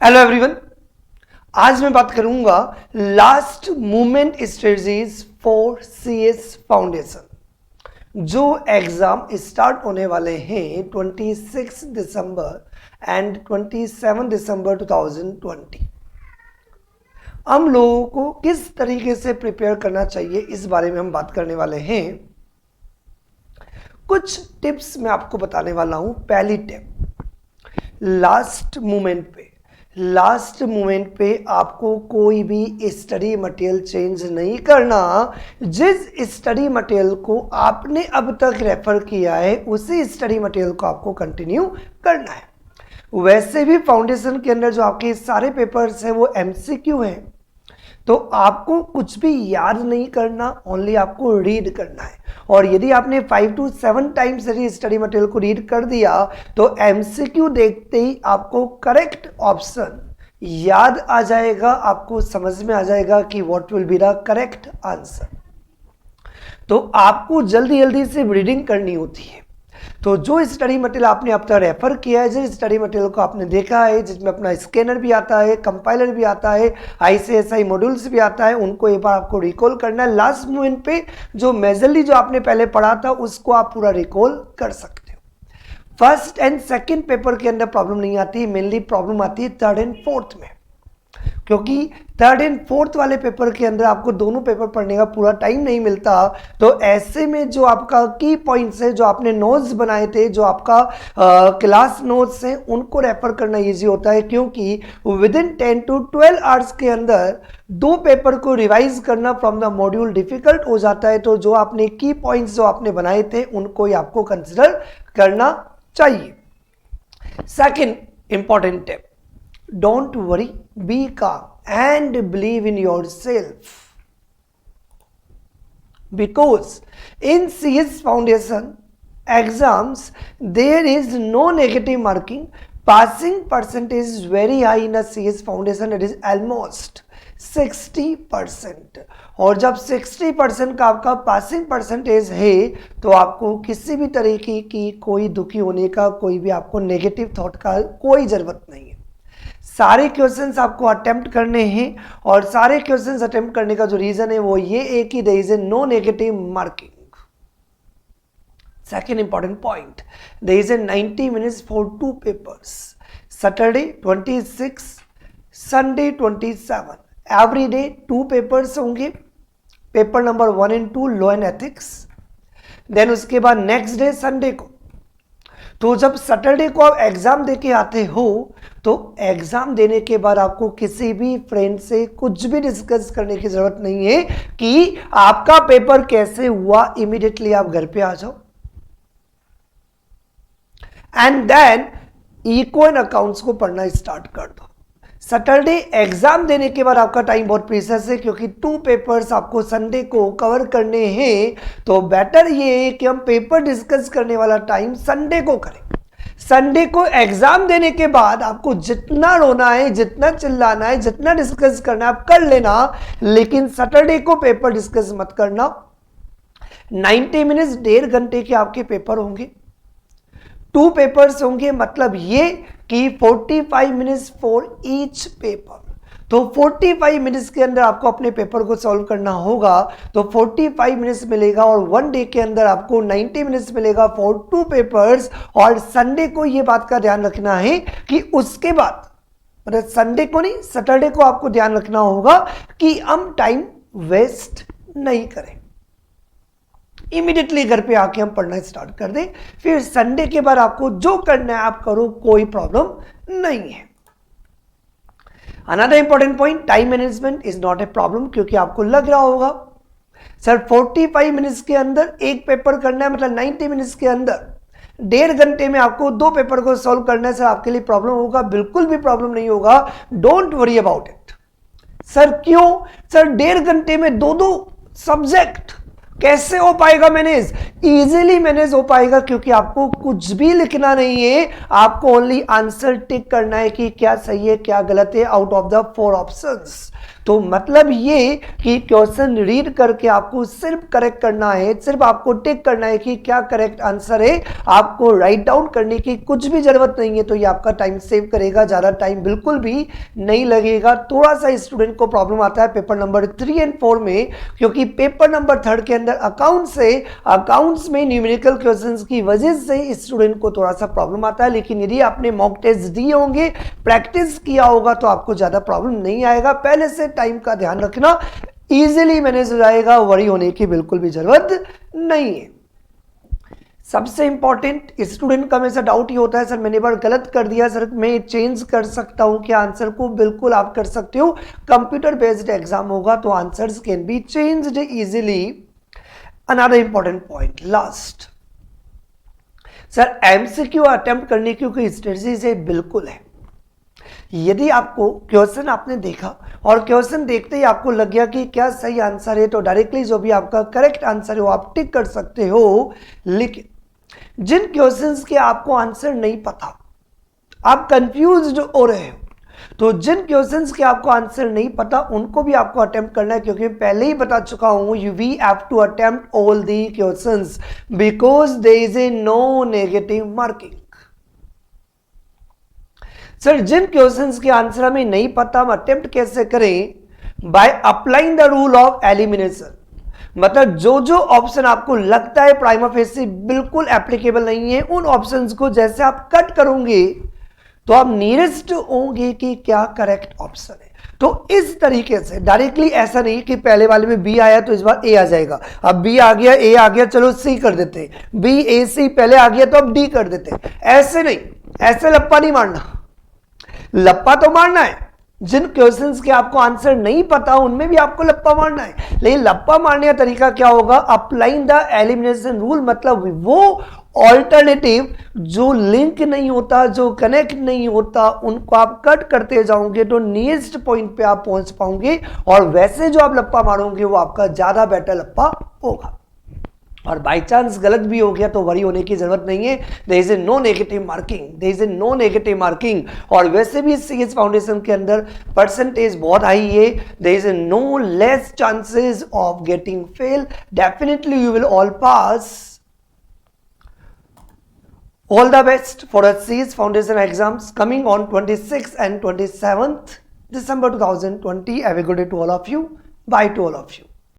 Hello everyone, आज मैं बात करूंगा last movement strategies for CS foundation. जो एग्जाम स्टार्ट होने वाले हैं 26 दिसंबर एंड 27 दिसंबर 2020। हम लोगों को किस तरीके से प्रिपेयर करना चाहिए इस बारे में हम बात करने वाले हैं। कुछ टिप्स मैं आपको बताने वाला हूं। पहली टिप, लास्ट मोमेंट पे आपको कोई भी स्टडी मटेरियल चेंज नहीं करना। जिस स्टडी मटेरियल को आपने अब तक रेफर किया है उसी स्टडी मटेरियल को आपको कंटिन्यू करना है। वैसे भी फाउंडेशन के अंदर जो आपके सारे पेपर्स हैं वो एमसीक्यू हैं, तो आपको कुछ भी याद नहीं करना, ओनली आपको रीड करना है। और यदि आपने 5 to 7 टाइम्स यदि स्टडी मटेरियल को रीड कर दिया तो एमसीक्यू देखते ही आपको करेक्ट ऑप्शन याद आ जाएगा, आपको समझ में आ जाएगा कि what will be the correct answer. तो आपको जल्दी जल्दी से रीडिंग करनी होती है। तो जो स्टडी मटेरियल आपने अब तक रेफर किया है, जिस स्टडी मटेरियल को आपने देखा है, जिसमें अपना स्कैनर भी आता है, कंपाइलर भी आता है, आईसीएसआई मॉड्यूल्स भी आता है, उनको एक बार आपको रिकॉल करना है। लास्ट मोमेंट पे जो मेजरली जो आपने पहले पढ़ा था उसको आप पूरा रिकॉल कर सकते हो। फर्स्ट एंड सेकेंड पेपर के अंदर प्रॉब्लम नहीं आती, मेनली प्रॉब्लम आती है थर्ड एंड फोर्थ में, क्योंकि थर्ड एंड फोर्थ वाले पेपर के अंदर आपको दोनों पेपर पढ़ने का पूरा टाइम नहीं मिलता। तो ऐसे में जो आपका की पॉइंट्स है, जो आपने नोट्स बनाए थे, जो आपका क्लास नोट्स हैं, उनको रेफर करना इजी होता है, क्योंकि विद इन 10 to 12 आवर्स के अंदर दो पेपर को रिवाइज करना फ्रॉम द मॉड्यूल डिफिकल्ट हो जाता है। तो जो आपने की पॉइंट्स जो आपने बनाए थे उनको ही आपको कंसिडर करना चाहिए। Second important tip, don't worry, be calm and believe in yourself, because in CS Foundation exams there is no negative marking. Passing percentage is very high in a CS Foundation, it is almost 60%। और जब 60% का आपका passing percentage है तो आपको किसी भी तरीके की कोई दुखी होने का, कोई भी आपको नेगेटिव थॉट का कोई ज़रूरत नहीं है। सारे क्वेश्चंस आपको अटेम्प्ट करने हैं, और सारे क्वेश्चंस अटेम्प्ट करने का जो रीजन है वो ये है कि there is a no negative marking. Second important point, there is a 90 minutes for 2 papers, Saturday 26, Sunday 27। Every day 2 papers होंगे, paper number 1 and 2 law and ethics. Then उसके बाद नेक्स्ट डे संडे को, तो जब सैटरडे को आप exam देके आते हो तो एग्जाम देने के बाद आपको किसी भी फ्रेंड से कुछ भी डिस्कस करने की जरूरत नहीं है कि आपका पेपर कैसे हुआ। इमीडिएटली आप घर पे आ जाओ and then eco and accounts को पढ़ना स्टार्ट कर दो। सैटरडे एग्जाम देने के बाद आपका टाइम बहुत प्रीशियस है, क्योंकि 2 पेपर्स आपको संडे को कवर करने हैं। तो बेटर ये है कि हम पेपर डिस्कस करने वाला टाइम संडे को करें। संडे को एग्जाम देने के बाद आपको जितना रोना है, जितना चिल्लाना है, जितना डिस्कस करना है आप कर लेना, लेकिन सैटरडे को पेपर डिस्कस मत करना। 90 मिनट्स 1.5 घंटे के आपके पेपर होंगे, 2 पेपर्स होंगे, मतलब ये कि 45 मिनट्स फॉर ईच पेपर। तो 45 मिनट्स के अंदर आपको अपने पेपर को सॉल्व करना होगा। तो 45 मिनट्स मिलेगा, और 1 डे के अंदर आपको 90 मिनट्स मिलेगा फॉर 2 पेपर्स। और संडे को ये बात का ध्यान रखना है कि उसके बाद, मतलब संडे को नहीं, सैटरडे को आपको ध्यान रखना होगा कि हम टाइम वेस्ट नहीं करें। इमीडिएटली घर पे आके हम पढ़ना स्टार्ट कर दें, फिर संडे के बाद आपको जो करना है आप करो, कोई प्रॉब्लम नहीं है। Another important point, time management is not a problem, क्योंकि आपको लग रहा होगा सर 45 मिनट्स के अंदर एक पेपर करना है, मतलब 90 मिनट्स के अंदर 1.5 घंटे में आपको 2 पेपर को सॉल्व करना है। सर आपके लिए प्रॉब्लम होगा? बिल्कुल भी प्रॉब्लम नहीं होगा, don't worry about it. Sir क्यों? सर 1.5 घंटे में 2 सब्जेक्ट कैसे हो पाएगा मैनेज? इजीली मैनेज हो पाएगा, क्योंकि आपको कुछ भी लिखना नहीं है, आपको ओनली आंसर टिक करना है कि क्या सही है क्या गलत है आउट ऑफ द 4 ऑप्शंस। तो मतलब ये कि क्वेश्चन रीड करके आपको सिर्फ करेक्ट करना है, सिर्फ आपको टिक करना है कि क्या करेक्ट आंसर है, आपको राइट डाउन करने की कुछ भी जरूरत नहीं है। तो ये आपका टाइम सेव करेगा, ज्यादा टाइम बिल्कुल भी नहीं लगेगा। थोड़ा सा स्टूडेंट को प्रॉब्लम आता है पेपर नंबर 3 और 4 में, क्योंकि पेपर नंबर 3 के अंदर अकाउंट्स में न्यूमेरिकल क्वेश्चंस की वजह से स्टूडेंट को थोड़ा सा प्रॉब्लम आता है। लेकिन यदि आपने मॉक टेस्ट दिए होंगे, प्रैक्टिस किया होगा, तो आपको ज्यादा प्रॉब्लम नहीं आएगा। पहले से टाइम का ध्यान रखना, इजीली मैनेज हो जाएगा, वरी होने की बिल्कुल भी जरूरत नहीं है। सबसे इंपॉर्टेंट, स्टूडेंट का हमेशा डाउट ही होता है सर मैंने बार गलत कर दिया, सर मैं चेंज कर सकता हूं क्या आंसर को? बिल्कुल आप कर सकते हो। कंप्यूटर बेस्ड एग्जाम होगा तो answers can be changed easily. Another important point last, sir MCQ attempt करने की कोई स्ट्रेटजी से? बिल्कुल है। यदि आपको क्वेश्चन आपने देखा और क्वेश्चन देखते ही आपको लग गया कि क्या सही आंसर है, तो डायरेक्टली जो भी आपका करेक्ट आंसर है वो आप टिक कर सकते हो। लेकिन जिन क्वेश्चंस के आपको आंसर नहीं पता, आप कंफ्यूज्ड हो रहे हो, तो जिन क्वेश्चंस के आपको आंसर नहीं पता उनको भी आपको अटेम्प्ट करना है, क्योंकि पहले ही बता चुका हूं you we have to attempt all the questions because there is a no negative marking. Sir जिन क्वेश्चंस के आंसर हमें नहीं पता हम अटेम्प्ट कैसे करें? By applying the rule of elimination. मतलब जो जो ऑप्शन आपको लगता है प्राइमा फेसी बिल्कुल एप्लीकेबल नहीं है, उन ऑप्शंस को जैसे आप कट करोगे तो आप नियरेस्ट होंगे कि क्या करेक्ट ऑप्शन है। तो इस तरीके से डायरेक्टली ऐसा नहीं कि पहले वाले में बी आया तो इस बार ए आ जाएगा, अब बी आ गया ए आ गया चलो सी कर देते, बी ए सी पहले आ गया तो अब डी कर देते। ऐसे नहीं, ऐसे लप्पा नहीं मारना। लप्पा तो मारना है, जिन क्वेश्चंस के आपको आंसर नहीं पता उनमें भी आपको लप्पा मारना है। लेकिन लप्पा मारने का तरीका क्या होगा? अप्लाइंग द एलिमिनेशन रूल, मतलब वो ऑल्टरनेटिव जो लिंक नहीं होता, जो कनेक्ट नहीं होता, उनको आप कट करते जाओगे तो नियरेस्ट पॉइंट पे आप पहुंच पाओगे, और वैसे जो आप लप्पा मारोगे वो आपका ज्यादा बेटर लप्पा होगा। और बाई चांस गलत भी हो गया तो वरी होने की जरूरत नहीं है, there is a no negative marking, there is a no negative marking. और वैसे भी सीएस फाउंडेशन के अंदर परसेंटेज बहुत हाई है, there is a no less chances of getting fail, definitely you will all pass. All the best for the CS Foundation exams coming on 26th and 27th December 2020. Have a good day to all of you. Bye to all of you.